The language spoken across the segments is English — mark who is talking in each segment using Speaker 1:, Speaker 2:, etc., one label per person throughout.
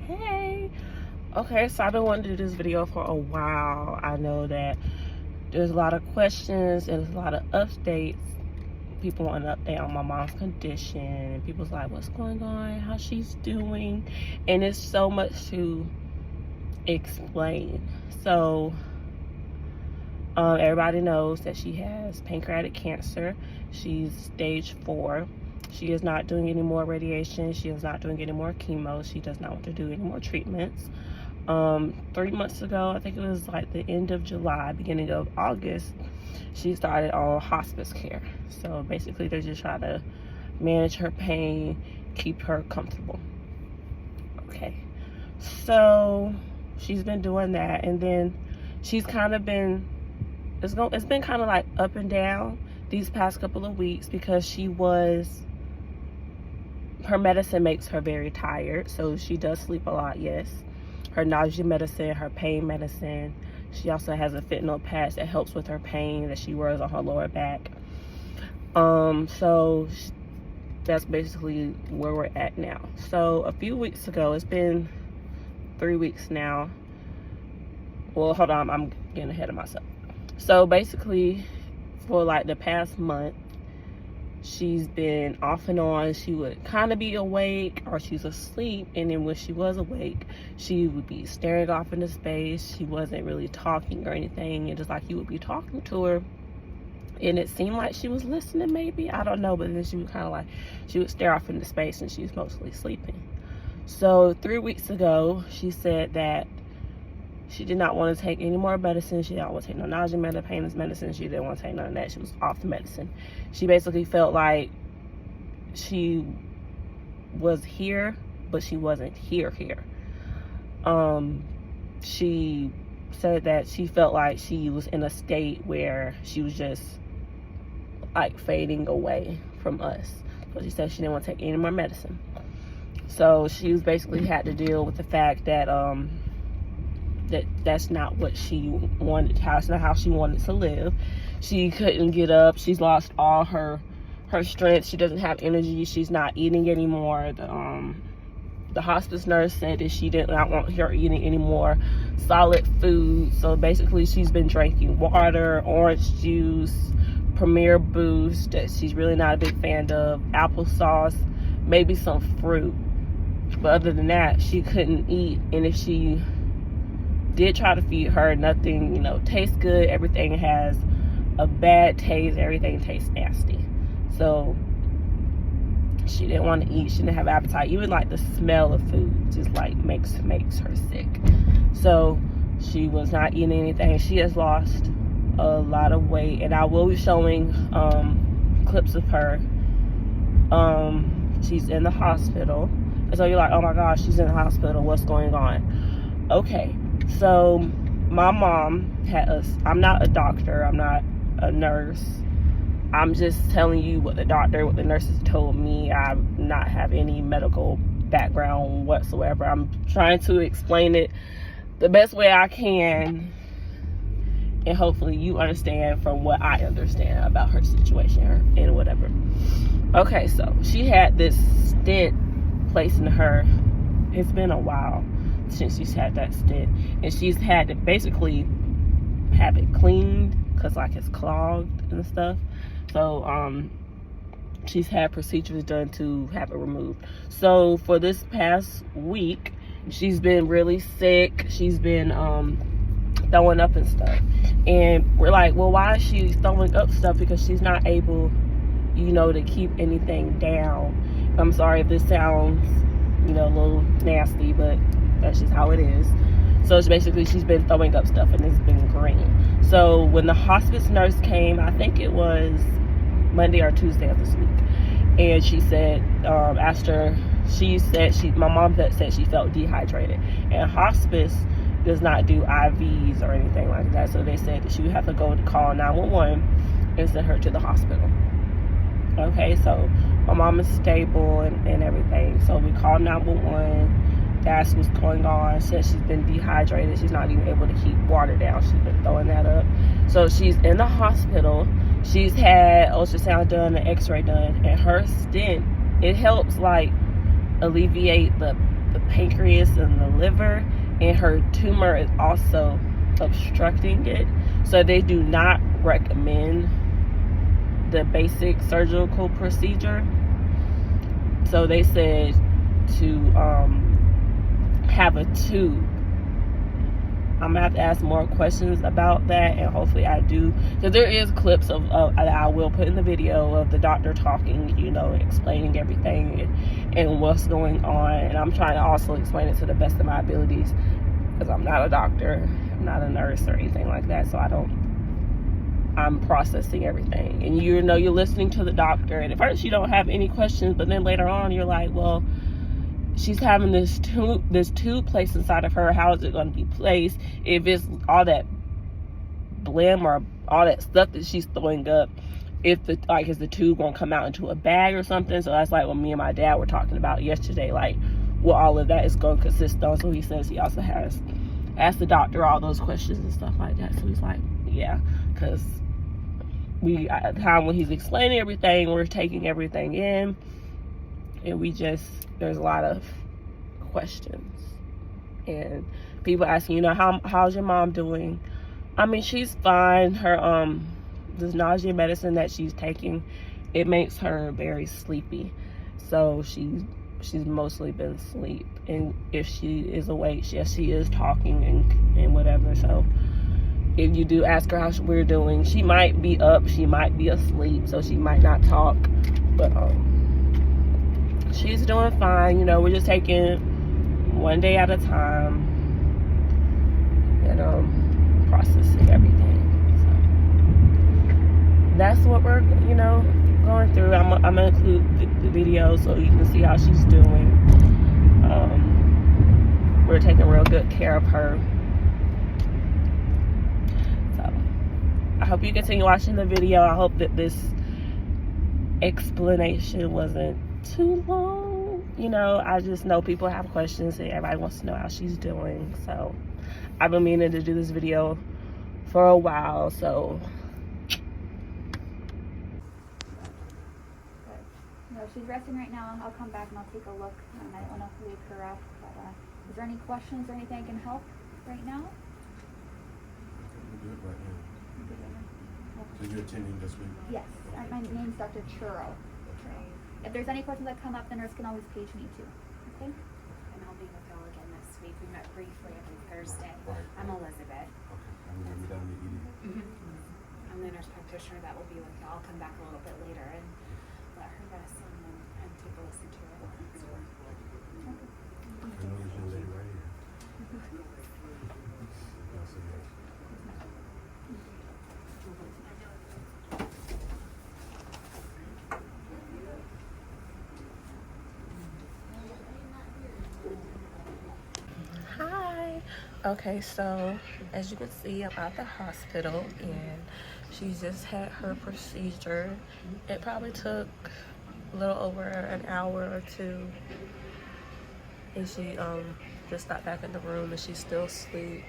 Speaker 1: Hey. Okay, so I've been wanting to do this video for a while. I know that there's a lot of questions and there's a lot of updates. People want an update on my mom's condition. People's like, what's going on, how she's doing, and it's so much to explain. So everybody knows that she has pancreatic cancer. She's stage 4. She is not doing any more radiation. She is not doing any more chemo. She does not want to do any more treatments. 3 months ago, I think it was like the end of July, beginning of August, she started on hospice care. So basically they're just trying to manage her pain, keep her comfortable. Okay, so she's been doing that, and then she's kind of been, it's been kind of like up and down these past couple of weeks, because her medicine makes her very tired, so she does sleep a lot, yes. Her nausea medicine, her pain medicine. She also has a fentanyl patch that helps with her pain that she wears on her lower back. So that's basically where we're at now. So a few weeks ago, it's been 3 weeks now. Well, hold on, I'm getting ahead of myself. So basically, for like the past month, she's been off and on. She would kind of be awake or she's asleep, and then when she was awake, she would be staring off into space. She wasn't really talking or anything, and just like you would be talking to her, and it seemed like she was listening, maybe, I don't know, but then she would kind of like, she would stare off into space and she was mostly sleeping. So 3 weeks ago, she said that she did not want to take any more medicine. She didn't want to take no nausea medicine, pain medicine. She didn't want to take none of that. She was off the medicine. She basically felt like she was here, but she wasn't here. She said that she felt like she was in a state where she was just like fading away from us. So she said she didn't want to take any more medicine. So she was basically had to deal with the fact that that's not what she wanted. That's not how she wanted to live. She couldn't get up. She's lost all her strength. She doesn't have energy. She's not eating anymore. The hospice nurse said that she did not want her eating any more solid food. So basically, she's been drinking water, orange juice, Premier Boost that she's really not a big fan of, applesauce, maybe some fruit. But other than that, she couldn't eat. And if she did try to feed her, nothing, tastes good. Everything has a bad taste. Everything tastes nasty. So she didn't want to eat. She didn't have appetite. Even like the smell of food just like makes her sick. So she was not eating anything. She has lost a lot of weight, and I will be showing clips of her. She's in the hospital, and so you're like, oh my gosh, she's in the hospital, what's going on? Okay, so my mom had us. I'm not a doctor, I'm not a nurse. I'm just telling you what the nurses told me. I not have any medical background whatsoever. I'm trying to explain it the best way I can, and hopefully you understand from what I understand about her situation and whatever. Okay, so she had this stent placed in her. It's been a while since she's had that stent, and she's had to basically have it cleaned because like it's clogged and stuff. So she's had procedures done to have it removed. So for this past week, she's been really sick. She's been throwing up and stuff, and we're like, well, why is she throwing up stuff? Because she's not able, to keep anything down. I'm sorry if this sounds, a little nasty, but that's just how it is. So it's basically, she's been throwing up stuff and it's been green. So when the hospice nurse came, I think it was Monday or Tuesday of this week, and she said, asked her, my mom said she felt dehydrated, and hospice does not do IVs or anything like that. So they said that she would have to call 911 and send her to the hospital. Okay, so my mom is stable and everything. So we called 911, asked what's going on. Said she's been dehydrated. She's not even able to keep water down. She's been throwing that up. So she's in the hospital. She's had ultrasound done, an x-ray done, and her stent, it helps like alleviate the the pancreas and the liver, and her tumor is also obstructing it. So they do not recommend the basic surgical procedure. So they said to have a tube. I'm gonna have to ask more questions about that, and hopefully I do, because there is clips of I will put in the video of the doctor talking, you know, explaining everything and what's going on. And I'm trying to also explain it to the best of my abilities, because I'm not a doctor, I'm not a nurse or anything like that, so I'm processing everything. And you know, you're listening to the doctor, and at first you don't have any questions, but then later on you're like, well, she's having this tube placed inside of her. How is it going to be placed? If it's all that blim or all that stuff that she's throwing up, is the tube going to come out into a bag or something? So that's like what me and my dad were talking about yesterday, like what all of that is going to consist of. So he says he also has asked the doctor all those questions and stuff like that. So he's like, yeah, because at the time when he's explaining everything, we're taking everything in, and there's a lot of questions and people asking, you know, how's your mom doing? I mean, she's fine. Her this nausea medicine that she's taking, it makes her very sleepy, so she's mostly been asleep. And if she is awake, yes, she is talking and whatever. So if you do ask her how we're doing, she might be up, she might be asleep, so she might not talk, but she's doing fine. You know, we're just taking one day at a time and processing everything. So that's what we're, you know, going through. I'm gonna include the video so you can see how she's doing. We're taking real good care of her. So I hope you continue watching the video. I hope that this explanation wasn't too long. You know, I just know people have questions and everybody wants to know how she's doing. So I've been meaning to do this video for a while. So
Speaker 2: she's resting right now. I'll come back and I'll take a look. I might want to wake her up. But is there any questions or anything I can help right now?
Speaker 3: We'll do it right now. So you're attending this week?
Speaker 2: Yes. My name's Dr. Churro. If there's any questions that come up, the nurse can always page me too. Okay?
Speaker 4: And I'll be with y'all again this week. We met briefly, I think, Thursday.
Speaker 3: Right.
Speaker 4: I'm Elizabeth.
Speaker 3: Okay. I'm going to be down to ED.
Speaker 4: I'm the nurse practitioner that will be with y'all. I'll come back a little bit later and let her rest and take a listen to it.
Speaker 3: I know there's one lady right here. I'll say yes.
Speaker 1: hi. Okay, so as you can see, I'm at the hospital and she just had her procedure. It probably took a little over an hour or two, and she just got back in the room and she's still asleep.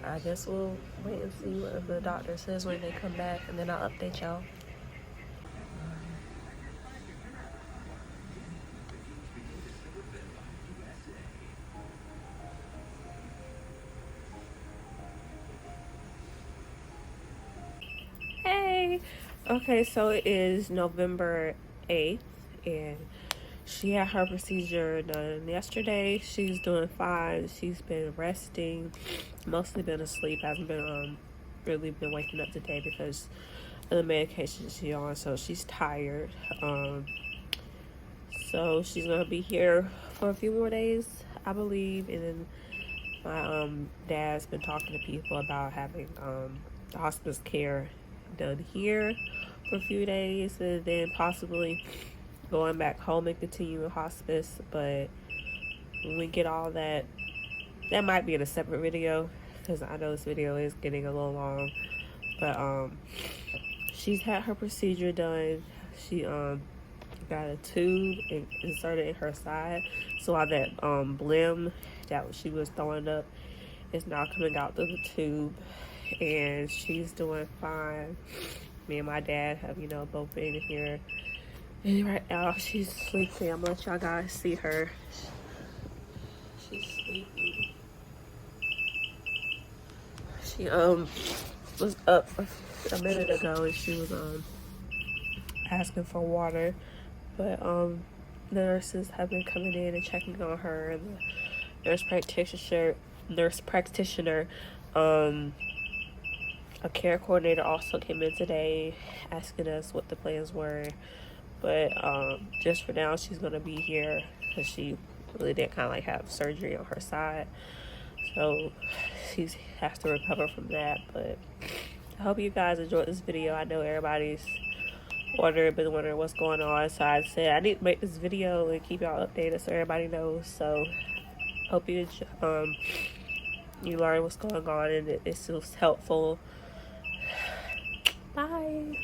Speaker 1: I guess we'll wait and see what the doctor says when they come back, and then I'll update y'all. Hey! Okay, so it is November 8th, and she had her procedure done yesterday. She's doing fine. She's been resting, mostly been asleep. Hasn't been really been waking up today because of the medication she's on, so she's tired. So she's gonna be here for a few more days, I believe. And then my dad's been talking to people about having the hospice care done here for a few days, and then possibly going back home and continue hospice. But when we get all that might be in a separate video, because I know this video is getting a little long. But she's had her procedure done. She got a tube inserted in her side, so all that blim that she was throwing up is now coming out through the tube, and she's doing fine. Me and my dad have, you know, both been here And right now she's sleeping. I'm gonna let y'all guys see her. She's sleeping. She was up a minute ago and she was asking for water, but the nurses have been coming in and checking on her, and the nurse practitioner, a care coordinator also came in today asking us what the plans were, but just for now she's gonna be here because she really did kind of like have surgery on her side, so she has to recover from that. But I hope you guys enjoyed this video. I know everybody's been wondering what's going on, so I said I need to make this video and keep y'all updated so everybody knows. So hope you learn what's going on and it's helpful. Bye.